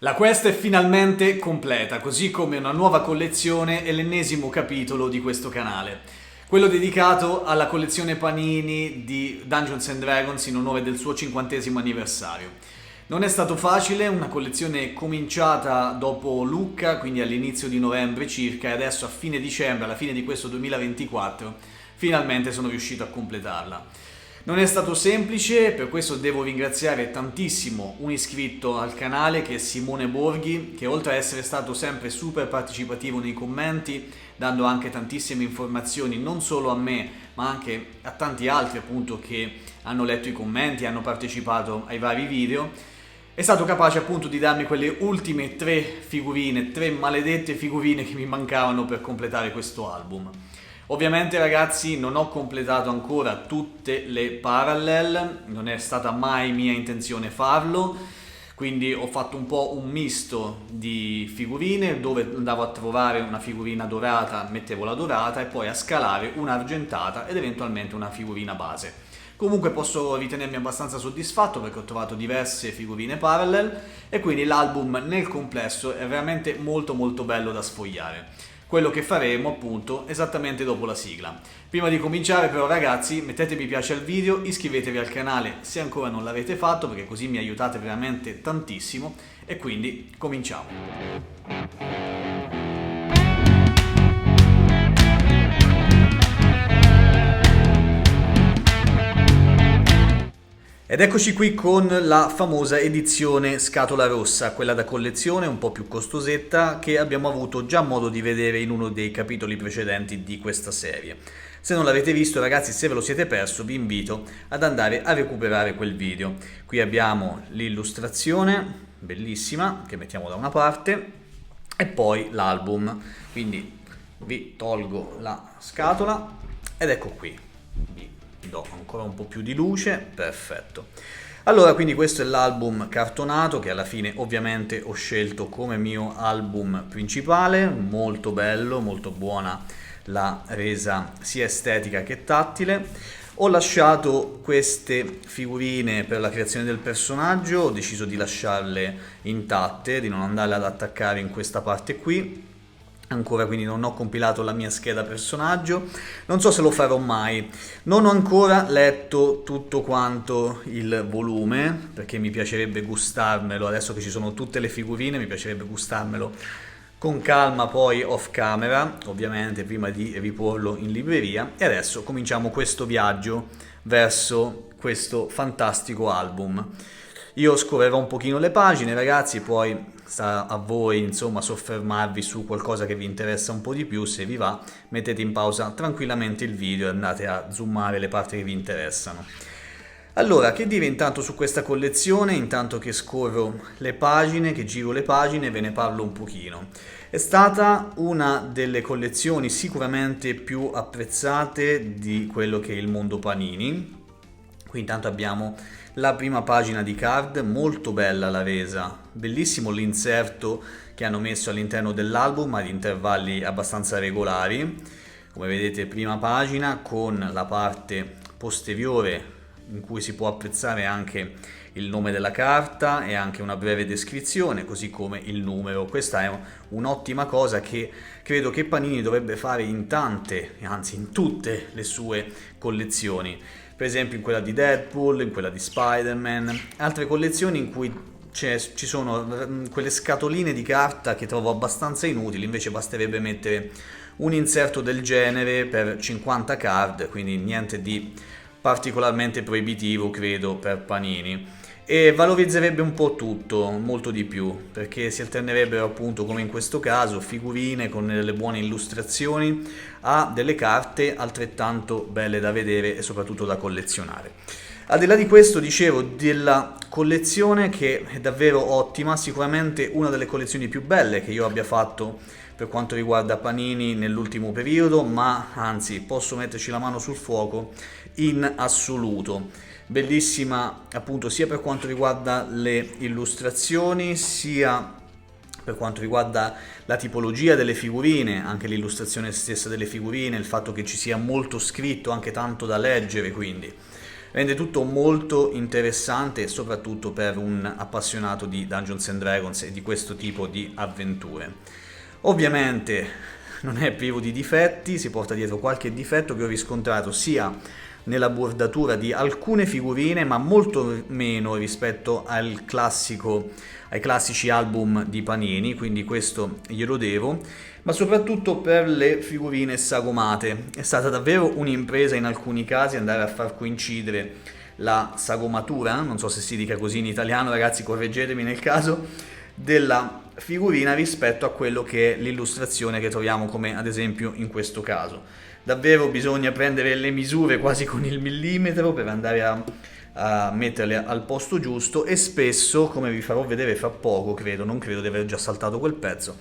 La quest è finalmente completa, così come una nuova collezione e l'ennesimo capitolo di questo canale. Quello dedicato alla collezione Panini di Dungeons and Dragons in onore del suo 50° anniversario. Non è stato facile, una collezione cominciata dopo Lucca, quindi all'inizio di novembre circa, e adesso a fine dicembre, alla fine di questo 2024, finalmente sono riuscito a completarla. Non è stato semplice, per questo devo ringraziare tantissimo un iscritto al canale che è Simone Borghi, che oltre a essere stato sempre super partecipativo nei commenti, dando anche tantissime informazioni non solo a me, ma anche a tanti altri appunto che hanno letto i commenti e hanno partecipato ai vari video, è stato capace appunto di darmi quelle ultime 3 maledette figurine che mi mancavano per completare questo album. Ovviamente ragazzi non ho completato ancora tutte le parallel, non è stata mai mia intenzione farlo, quindi ho fatto un po' un misto di figurine dove andavo a trovare una figurina dorata, mettevo la dorata e poi a scalare una argentata ed eventualmente una figurina base. Comunque posso ritenermi abbastanza soddisfatto perché ho trovato diverse figurine parallel e quindi l'album nel complesso è veramente molto bello da sfogliare. Quello che faremo appunto esattamente dopo la sigla. Prima di cominciare però ragazzi mettete mi piace al video, iscrivetevi al canale se ancora non l'avete fatto perché così mi aiutate veramente tantissimo e quindi cominciamo. Ed eccoci qui con la famosa edizione scatola rossa, quella da collezione un po' più costosetta che abbiamo avuto già modo di vedere in uno dei capitoli precedenti di questa serie. Se non l'avete visto ragazzi, se ve lo siete perso, vi invito ad andare a recuperare quel video. Qui abbiamo l'illustrazione, bellissima, che mettiamo da una parte, e poi l'album. Quindi vi tolgo la scatola ed ecco qui. Do ancora un po' più di luce, perfetto. Allora, quindi questo è l'album cartonato che alla fine ovviamente ho scelto come mio album principale, molto bello, molto buona la resa sia estetica che tattile. Ho lasciato queste figurine per la creazione del personaggio, ho deciso di lasciarle intatte, di non andarle ad attaccare in questa parte qui. Ancora quindi non ho compilato la mia scheda personaggio, non so se lo farò mai, non ho ancora letto tutto quanto il volume perché mi piacerebbe gustarmelo, adesso che ci sono tutte le figurine mi piacerebbe gustarmelo con calma poi off camera, ovviamente prima di riporlo in libreria. E adesso cominciamo questo viaggio verso questo fantastico album. Io scorrerò un pochino le pagine ragazzi, poi sta a voi insomma soffermarvi su qualcosa che vi interessa un po' di più. Se vi va mettete in pausa tranquillamente il video e andate a zoomare le parti che vi interessano. Allora, che dire intanto su questa collezione? Intanto che scorro le pagine, che giro le pagine, ve ne parlo un pochino. È stata una delle collezioni sicuramente più apprezzate di quello che è il mondo Panini. Qui intanto abbiamo la prima pagina di card, molto bella la resa, bellissimo l'inserto che hanno messo all'interno dell'album ad intervalli abbastanza regolari. Come vedete prima pagina con la parte posteriore in cui si può apprezzare anche il nome della carta e anche una breve descrizione, così come il numero. Questa è un'ottima cosa che credo che Panini dovrebbe fare in tante, anzi in tutte le sue collezioni. Per esempio in quella di Deadpool, in quella di Spider-Man, altre collezioni in cui ci sono quelle scatoline di carta che trovo abbastanza inutili, invece basterebbe mettere un inserto del genere per 50 card, quindi niente di particolarmente proibitivo credo per Panini, e valorizzerebbe un po' tutto, molto di più, perché si alternerebbero appunto come in questo caso figurine con delle buone illustrazioni a delle carte altrettanto belle da vedere e soprattutto da collezionare. Al di là di questo dicevo della collezione che è davvero ottima, sicuramente una delle collezioni più belle che io abbia fatto per quanto riguarda Panini nell'ultimo periodo, ma anzi posso metterci la mano sul fuoco in assoluto. Bellissima appunto sia per quanto riguarda le illustrazioni sia per quanto riguarda la tipologia delle figurine, anche l'illustrazione stessa delle figurine, il fatto che ci sia molto scritto, anche tanto da leggere, quindi rende tutto molto interessante, soprattutto per un appassionato di Dungeons and Dragons e di questo tipo di avventure. Ovviamente non è privo di difetti, si porta dietro qualche difetto che ho riscontrato sia nella bordatura di alcune figurine, ma molto meno rispetto ai classici album di Panini, quindi questo glielo devo, ma soprattutto per le figurine sagomate. È stata davvero un'impresa in alcuni casi andare a far coincidere la sagomatura, non so se si dica così in italiano, ragazzi, correggetemi nel caso, della figurina rispetto a quello che è l'illustrazione che troviamo, come ad esempio in questo caso. Davvero bisogna prendere le misure quasi con il millimetro per andare a metterle al posto giusto, e spesso, come vi farò vedere fra poco, non credo di aver già saltato quel pezzo,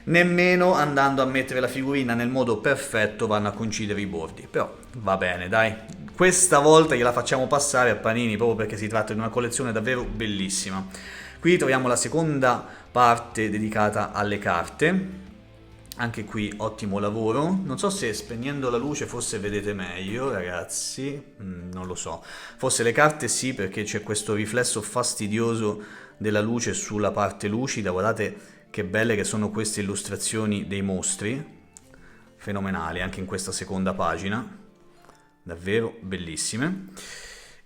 nemmeno andando a mettere la figurina nel modo perfetto vanno a coincidere i bordi. Però va bene, dai, questa volta gliela facciamo passare a Panini proprio perché si tratta di una collezione davvero bellissima. Qui troviamo la seconda parte dedicata alle carte. Anche qui ottimo lavoro. Non so se spegnendo la luce forse vedete meglio, ragazzi, non lo so. Forse le carte sì, perché c'è questo riflesso fastidioso della luce sulla parte lucida. Guardate che belle che sono queste illustrazioni dei mostri, fenomenali anche in questa seconda pagina, davvero bellissime.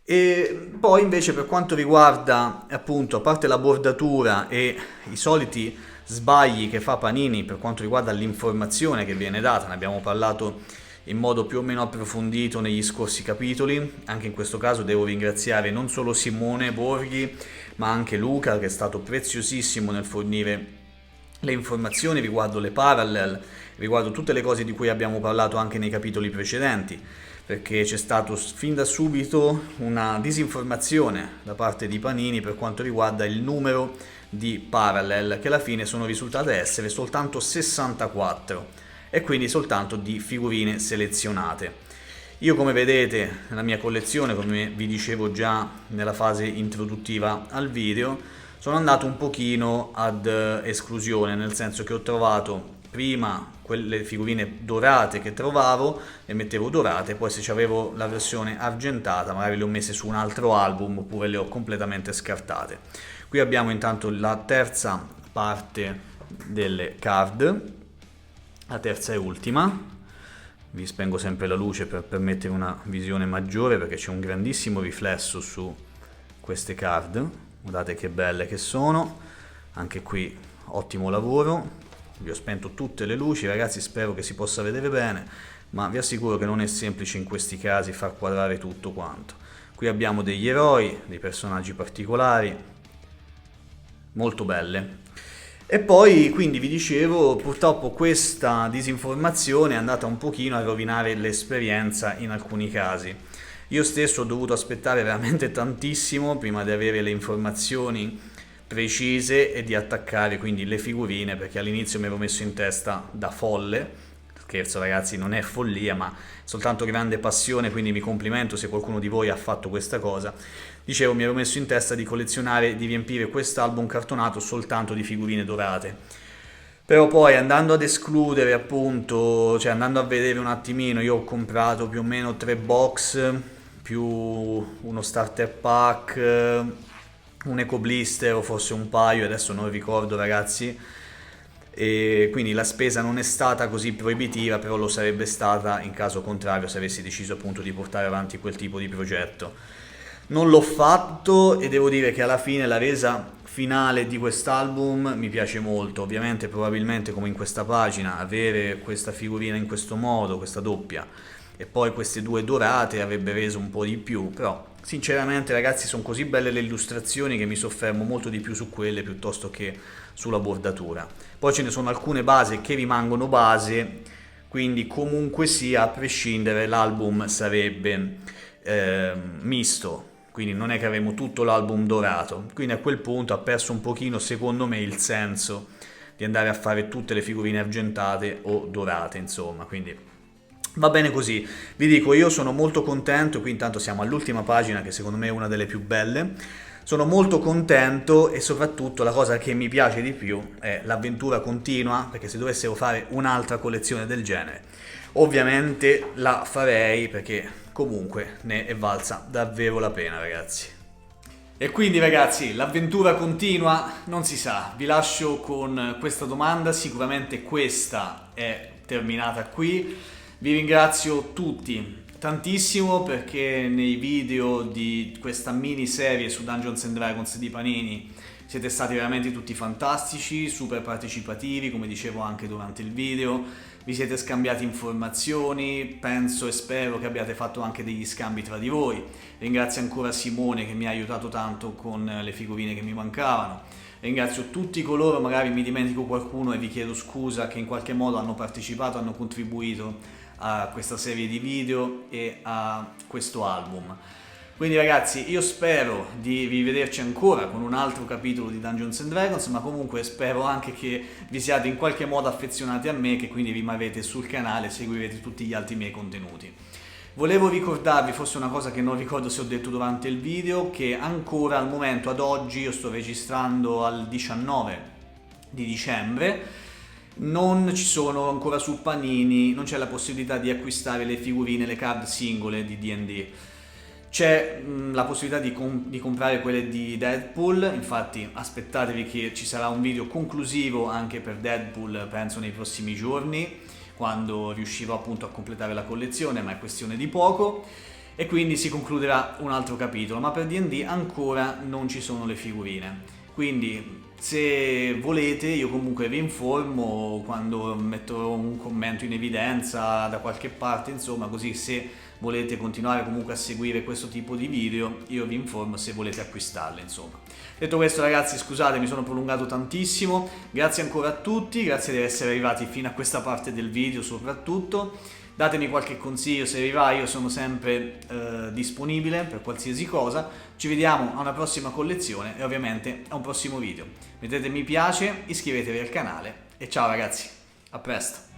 E poi invece per quanto riguarda, appunto, a parte la bordatura e i soliti sbagli che fa Panini per quanto riguarda l'informazione che viene data, ne abbiamo parlato in modo più o meno approfondito negli scorsi capitoli. Anche in questo caso devo ringraziare non solo Simone Borghi ma anche Luca, che è stato preziosissimo nel fornire le informazioni riguardo le parallel, riguardo tutte le cose di cui abbiamo parlato anche nei capitoli precedenti, perché c'è stato fin da subito una disinformazione da parte di Panini per quanto riguarda il numero di parallel, che alla fine sono risultate essere soltanto 64 e quindi soltanto di figurine selezionate. Io, come vedete nella mia collezione, come vi dicevo già nella fase introduttiva al video, sono andato un pochino ad esclusione, nel senso che ho trovato prima quelle figurine dorate che trovavo, le mettevo dorate, poi se avevo la versione argentata magari le ho messe su un altro album oppure le ho completamente scartate. Qui abbiamo intanto la terza parte delle card, la terza e ultima. Vi spengo sempre la luce per permettere una visione maggiore, perché c'è un grandissimo riflesso su queste card. Guardate che belle che sono, anche qui ottimo lavoro. Vi ho spento tutte le luci, ragazzi, spero che si possa vedere bene, ma vi assicuro che non è semplice in questi casi far quadrare tutto quanto. Qui abbiamo degli eroi, dei personaggi particolari, molto belle. E poi, quindi vi dicevo, purtroppo questa disinformazione è andata un pochino a rovinare l'esperienza in alcuni casi. Io stesso ho dovuto aspettare veramente tantissimo prima di avere le informazioni precise e di attaccare quindi le figurine, perché all'inizio mi ero messo in testa da folle. Scherzo, ragazzi, non è follia, ma soltanto grande passione, quindi mi complimento se qualcuno di voi ha fatto questa cosa. Dicevo, mi ero messo in testa di collezionare, di riempire quest'album cartonato soltanto di figurine dorate. Però poi andando ad escludere, appunto, cioè andando a vedere un attimino, io ho comprato più o meno 3 box, più uno starter pack, un eco blister o forse un paio, adesso non ricordo, ragazzi. E quindi la spesa non è stata così proibitiva, però lo sarebbe stata in caso contrario se avessi deciso appunto di portare avanti quel tipo di progetto. Non l'ho fatto e devo dire che alla fine la resa finale di quest'album mi piace molto. Ovviamente probabilmente, come in questa pagina, avere questa figurina in questo modo, questa doppia, e poi queste due dorate avrebbe reso un po' di più, però sinceramente, ragazzi, sono così belle le illustrazioni che mi soffermo molto di più su quelle piuttosto che sulla bordatura. Poi ce ne sono alcune base che rimangono base, quindi comunque sia, a prescindere, l'album sarebbe misto, quindi non è che avremo tutto l'album dorato. Quindi a quel punto ha perso un pochino, secondo me, il senso di andare a fare tutte le figurine argentate o dorate, insomma, quindi va bene così. Vi dico, io sono molto contento. Qui intanto siamo all'ultima pagina, che secondo me è una delle più belle. Sono molto contento e soprattutto la cosa che mi piace di più è l'avventura continua, perché se dovessero fare un'altra collezione del genere, ovviamente la farei perché comunque ne è valsa davvero la pena, ragazzi. E quindi ragazzi, l'avventura continua? Non si sa, vi lascio con questa domanda, sicuramente questa è terminata qui. Vi ringrazio tutti tantissimo perché nei video di questa miniserie su Dungeons and Dragons di Panini siete stati veramente tutti fantastici, super partecipativi, come dicevo anche durante il video. Vi siete scambiati informazioni, penso e spero che abbiate fatto anche degli scambi tra di voi. Ringrazio ancora Simone che mi ha aiutato tanto con le figurine che mi mancavano. Ringrazio tutti coloro, magari mi dimentico qualcuno e vi chiedo scusa, che in qualche modo hanno partecipato, hanno contribuito a questa serie di video e a questo album. Quindi ragazzi, io spero di rivederci ancora con un altro capitolo di Dungeons and Dragons, ma comunque spero anche che vi siate in qualche modo affezionati a me, che quindi rimarrete sul canale e seguirete tutti gli altri miei contenuti. Volevo ricordarvi, forse una cosa che non ricordo se ho detto durante il video, che ancora al momento, ad oggi, io sto registrando al 19 di dicembre, non ci sono ancora su Panini, non c'è la possibilità di acquistare le figurine, le card singole di D&D. C'è la possibilità di comprare quelle di Deadpool, infatti aspettatevi che ci sarà un video conclusivo anche per Deadpool, penso nei prossimi giorni, quando riuscirò appunto a completare la collezione, ma è questione di poco, e quindi si concluderà un altro capitolo, ma per D&D ancora non ci sono le figurine. Quindi se volete io comunque vi informo quando metterò un commento in evidenza da qualche parte, insomma, così se volete continuare comunque a seguire questo tipo di video io vi informo se volete acquistarle, insomma. Detto questo ragazzi, scusate, mi sono prolungato tantissimo, grazie ancora a tutti, grazie di essere arrivati fino a questa parte del video soprattutto. Datemi qualche consiglio se vi va, io sono sempre disponibile per qualsiasi cosa. Ci vediamo a una prossima collezione e ovviamente a un prossimo video. Mettete mi piace, iscrivetevi al canale e ciao ragazzi, a presto!